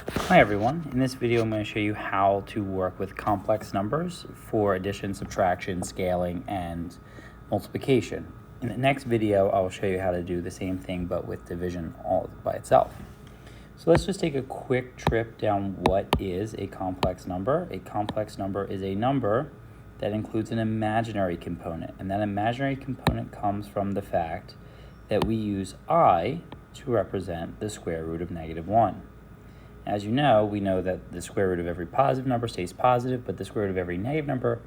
Hi everyone, in this video I'm going to show you how to work with complex numbers for addition, subtraction, scaling, and multiplication. In the next video I will show you how to do the same thing but with division all by itself. So let's just take a quick trip down what is a complex number. A complex number is a number that includes an imaginary component, and that imaginary component comes from the fact that we use I to represent the square root of -1. As you know, we know that the square root of every positive number stays positive, but the square root of every negative number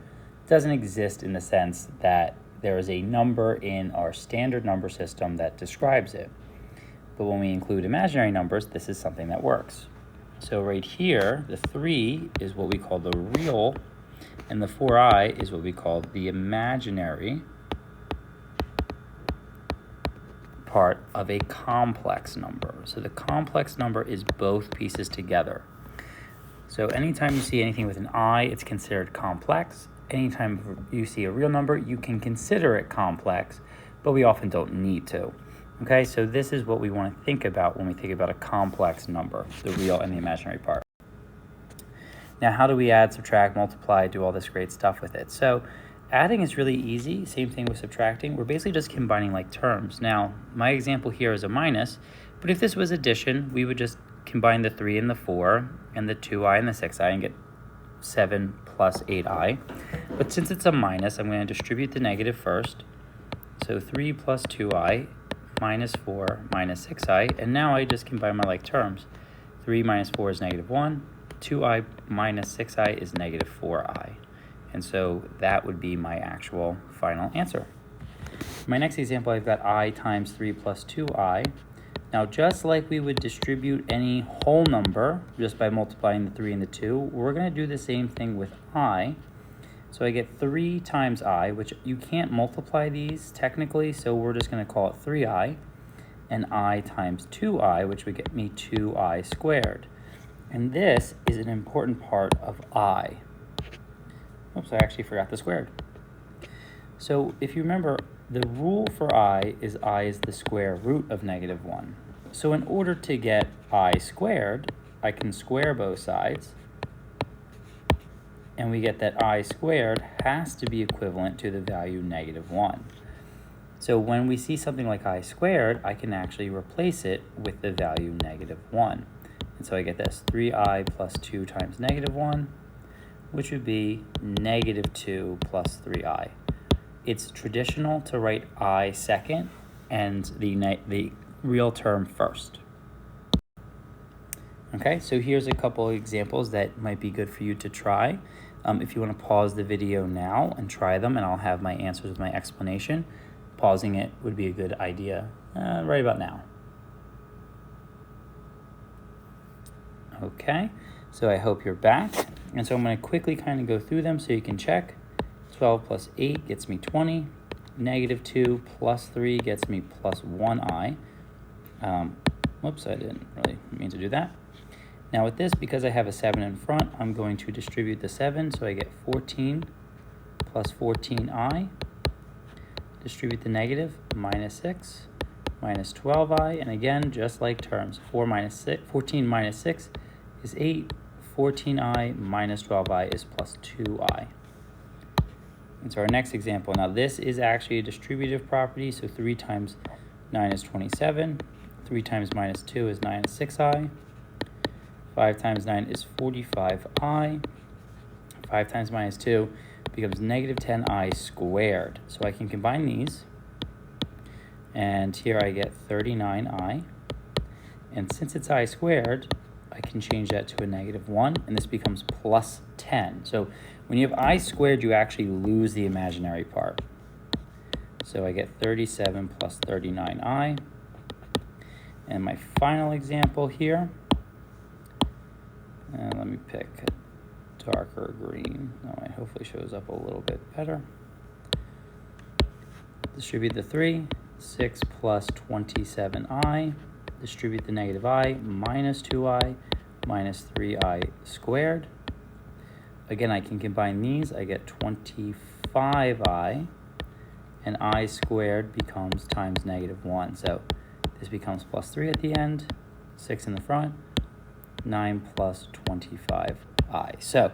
doesn't exist in the sense that there is a number in our standard number system that describes it. But when we include imaginary numbers, this is something that works. So right here, the 3 is what we call the real, and the 4i is what we call the imaginary part of a complex number. So the complex number is both pieces together. So anytime you see anything with an I, it's considered complex. Anytime you see a real number, you can consider it complex, but we often don't need to. Okay, so this is what we want to think about when we think about a complex number, the real and the imaginary part. Now, how do we add, subtract, multiply, do all this great stuff with it? So adding is really easy. Same thing with subtracting. We're basically just combining like terms. Now, my example here is a minus, but if this was addition, we would just combine the 3 and the 4 and the 2i and the 6i and get 7 plus 8i. But since it's a minus, I'm going to distribute the negative first. So 3 plus 2i minus 4 minus 6i. And now I just combine my like terms. 3 minus 4 is -1. 2i minus 6i is -4i. And so that would be my actual final answer. My next example, I've got I times 3 plus 2i. Now, just like we would distribute any whole number just by multiplying the 3 and the 2, we're going to do the same thing with I. So I get 3 times I, which you can't multiply these technically, so we're just going to call it 3i. And I times 2i, which would get me 2i squared. And this is an important part of I. Oops, I actually forgot the squared. So if you remember, the rule for I is the square root of -1. So in order to get I squared, I can square both sides. And we get that I squared has to be equivalent to the value -1. So when we see something like I squared, I can actually replace it with the value -1. And so I get this, 3i plus 2 times -1, which would be -2 plus 3i. It's traditional to write I second and the real term first. Okay, so here's a couple of examples that might be good for you to try. If you want to pause the video now and try them, and I'll have my answers with my explanation, pausing it would be a good idea right about now. Okay, so I hope you're back. And so I'm going to quickly kind of go through them so you can check. 12 plus 8 gets me 20. -2 plus 3 gets me plus 1i. Whoops, I didn't really mean to do that. Now with this, because I have a 7 in front, I'm going to distribute the 7, so I get 14 plus 14i. Distribute the negative, -6 minus 12i. And again, just like terms, 14 minus 6 is 8. 14i minus 12i is plus 2i. And so our next example, now this is actually a distributive property, so 3 times 9 is 27, 3 times -2 is 9 is 6i, 5 times 9 is 45i, 5 times -2 becomes -10i squared. So I can combine these, and here I get 39i, and since it's I squared, I can change that to a -1, and this becomes plus 10. So when you have I squared, you actually lose the imaginary part. So I get 37 plus 39i. And my final example here, let me pick a darker green. Oh, it hopefully shows up a little bit better. Distribute the 3, 6 plus 27i. Distribute the -i, minus 2i, minus 3i squared. Again, I can combine these. I get 25i, and I squared becomes times -1. So this becomes plus 3 at the end, 6 in the front, 9 plus 25i. So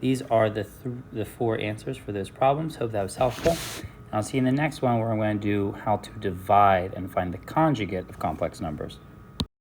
these are the four answers for those problems. Hope that was helpful. And I'll see you in the next one where I'm going to do how to divide and find the conjugate of complex numbers.